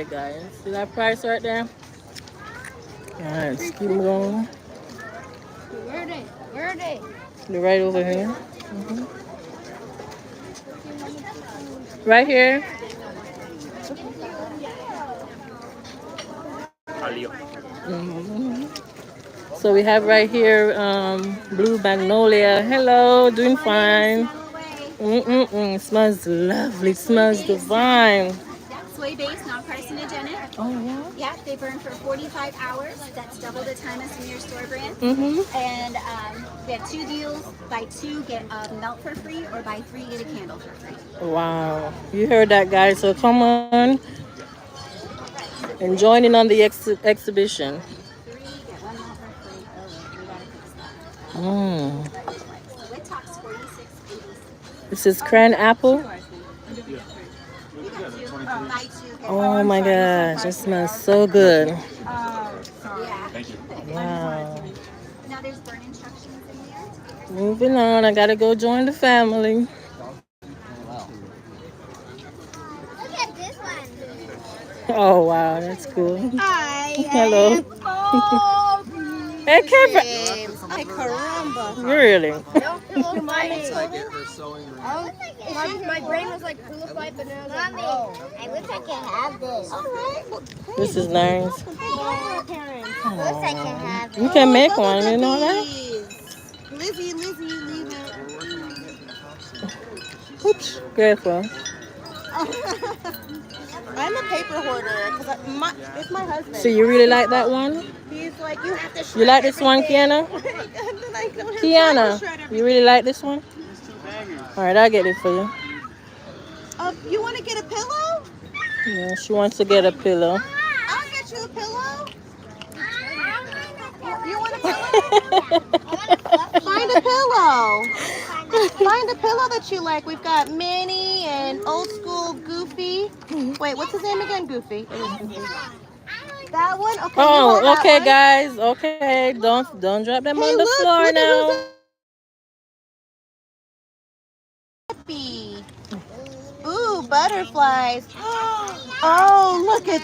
there, guys. See that price right there? Alright, let's keep going. Where are they? Where are they? They're right over here. Right here. Mhm. So we have right here blue magnolia. Hello, doing fine. Smells lovely. Smells divine. Soy based, non carcinogenic. Oh yeah. Yeah, they burn for 45 hours. That's double the time as some of your store brands. Mhm. And we have 2 deals. Buy 2, get a melt for free, or buy 3, get a candle for free. Wow. You heard that, guys. So come on and join in on the exhibition. 3, get 1 melt for free. Oh, wait, we gotta fix that. Mm. Lit talks 46.86. This is cran apple. You got 2. Buy 2, get Oh my gosh, it smells so good. Yeah. Wow. Now there's burn instructions in there. Moving on, I gotta go join the family. Look at this one. Oh wow, that's cool. I Hello. am oh, Hey, Kevin. James. Ay, caramba. Really? My brain was like purified, but now it's like, no. I wish I could have this. All right. This is nice. Hey, parents. I wish I could have You it. can make one, you know that? Lizzie, leave it. Oops, careful. I'm a paper hoarder because it's my husband. So you really like that one? He's like, you have to shred You like this one, Kiana? Kiana, you really like this one? All right, I'll get it for you. You want to get a pillow? Yeah, she wants to get a pillow. I'll get you a pillow. You want a pillow? Find a pillow. Find a pillow that you like. We've got Minnie and old school Goofy. Wait, what's his name again? Goofy. That one? Okay. Oh, okay, guys. Okay, don't drop them on the floor now. Ooh, butterflies. Oh, look at